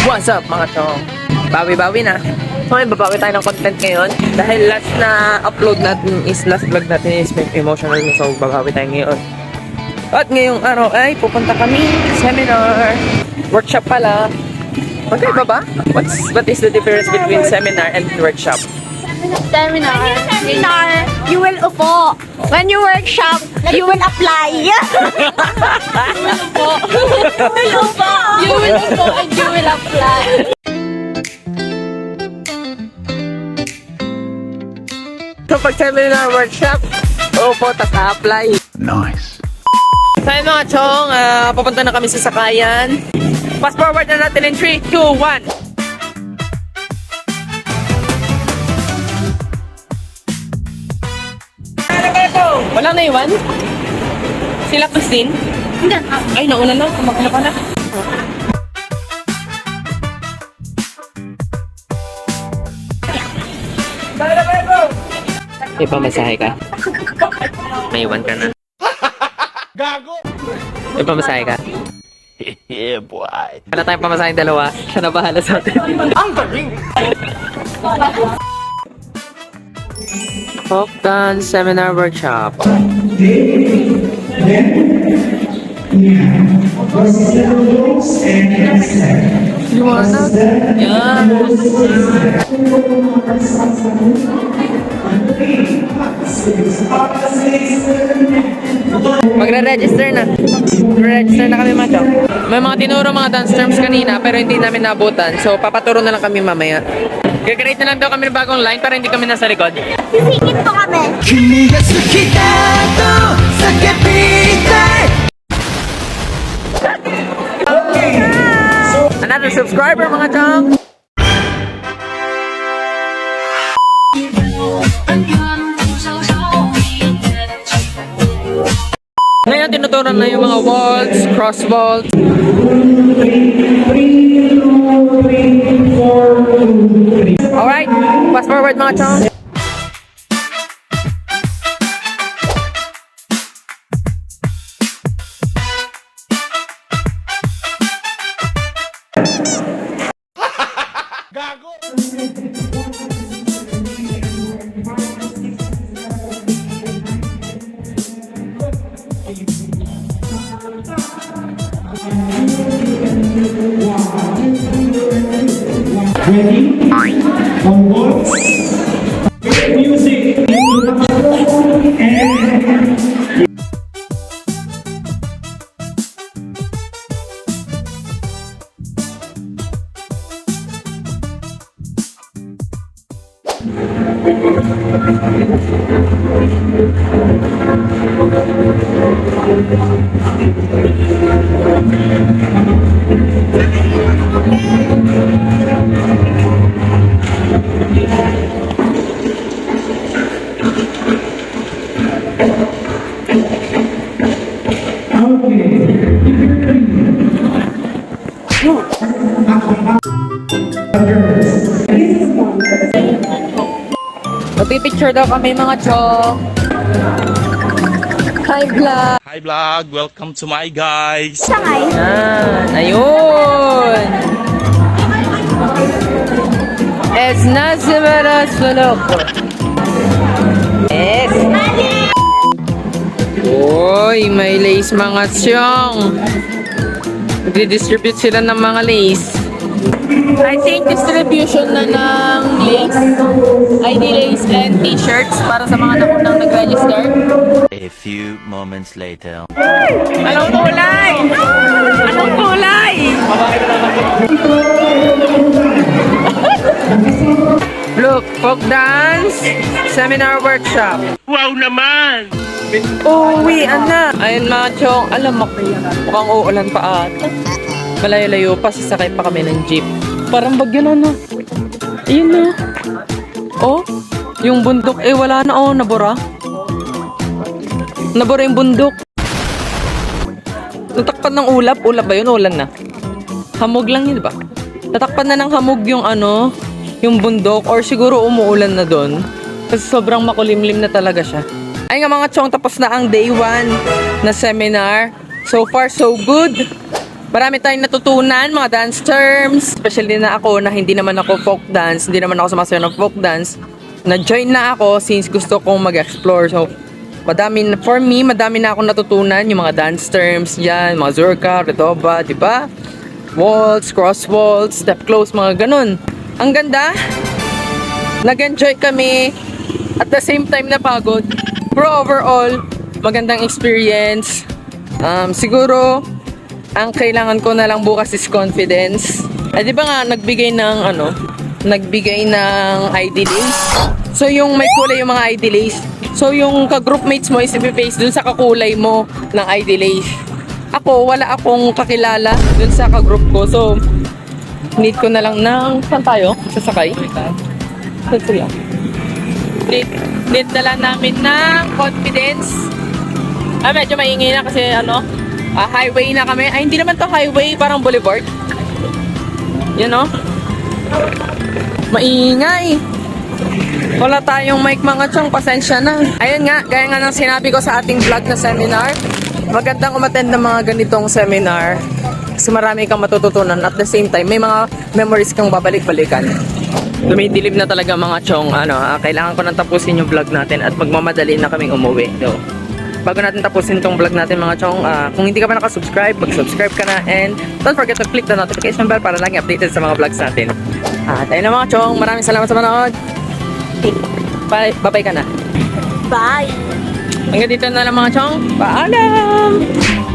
What's up mga chong? Bawi-bawi na. So may babawi tayo ng content ngayon. Dahil last na upload natin is, last vlog natin is emotional. So babawi tayo ngayon. At ngayong araw ay pupunta kami seminar. Workshop pala. Magkaiba ba? What is the difference between seminar and workshop? Seminar, you will upo. When you workshop, you will apply. You will upo. You will upo and you will apply. So pag seminar workshop, upo, tas apply. Nice. So yun mga chong, papunta na kami sa sakayan. Fast forward na natin in 3, 2, 1. Wala na iwan? Sila Christine? Hindi. Ay, nauna na. Kumakala ka na. May pamasahe ka? May iwan ka na. Gago! May pamasahe ka? Yeah, boy. Wala tayong pamasaheng dalawa. Siya na bahala sa atin. Ang galing! Folk Dance Seminar Workshop. Liwanag. Yan. Magre-register na. Magre-register na kami mga chong. May mga tinuro mga dance terms kanina pero hindi namin nabutan. So papaturo na lang kami mamaya. Gag-create na lang daw kami ng bagong line para hindi kami nasa likod. Sisingit po kami. Another subscriber mga chong! Ngayon tinuturan na yung mga waltz, cross waltz. Alright, fast forward mga chong. Gago! Ready? On words. Music. And Magpipicture daw kami mga chong. Hi vlog! Hi vlog, welcome to my guys. Sangay. Yan, ayun! Es Nazimara Sulok. Es! Uy, may lace mga chong. Magdi-distribute sila ng mga lace. I think distribution na ng lace, ID lace and t-shirts para sa mga nakunang nag-register. A few moments later. Anong kulay? Anong kulay? Look, folk dance, seminar workshop. Wow naman! Uwi, na. Ayun mga chong, alam mo, mukhang uulan pa ata. Malayo-layo pa, sasakay pa kami ng jeep. Parang bagyo na na. Ayun na. Oh, yung bundok, wala na, nabura. Nabura yung bundok. Natakpan ng ulap. Ulap ba yun? Ulan na. Hamog lang yun, diba? Natakpan na ng hamog yung yung bundok, or siguro umuulan na doon. Kasi sobrang makulimlim na talaga siya. Ay nga mga chong, tapos na ang day 1 na seminar. So far, so good. Marami tayong natutunan, mga dance terms. Especially na ako na hindi naman ako folk dance, hindi naman ako sumasayaw ng folk dance. Na-join na ako since gusto kong mag-explore. So, for me, madami na akong natutunan. Yung mga dance terms yan, mga zurka, redoba, di ba? Waltz, cross waltz, step close, mga ganun. Ang ganda. Nag-enjoy kami. At the same time na pagod. Pero overall, magandang experience. Siguro, ang kailangan ko na lang bukas is confidence. Di ba nga, nagbigay ng ID lace. So, yung may kulay yung mga ID lace. So, yung ka-groupmates mo is ipipaste dun sa kakulay mo ng ID lace. Ako, wala akong kakilala dun sa ka-group ko. So, need ko na lang ng, saan tayo? Sasakay? Saan sila? Need na lang namin ng confidence. Medyo maingay na kasi highway na kami. Ay, hindi naman to highway, parang boulevard. Yan maingay. Wala tayong mic mga chong, pasensya na. Ayun nga, gaya nga ng sinabi ko sa ating vlog na seminar, magandang umattend ng mga ganitong seminar kasi marami kang matututunan at the same time, may mga memories kang babalik-balikan. Dumidilim na talaga mga chong, kailangan ko nang tapusin yung vlog natin at magmamadali na kaming umuwi. So, bago natin tapusin tong vlog natin mga chong, kung hindi ka pa nakasubscribe, mag-subscribe ka na and don't forget to click the notification bell para lagi updated sa mga vlogs natin. At ayun na mga chong, maraming salamat sa manood. Bye-bye ka na. Bye! Hanggang dito na lang mga chong. Paalam!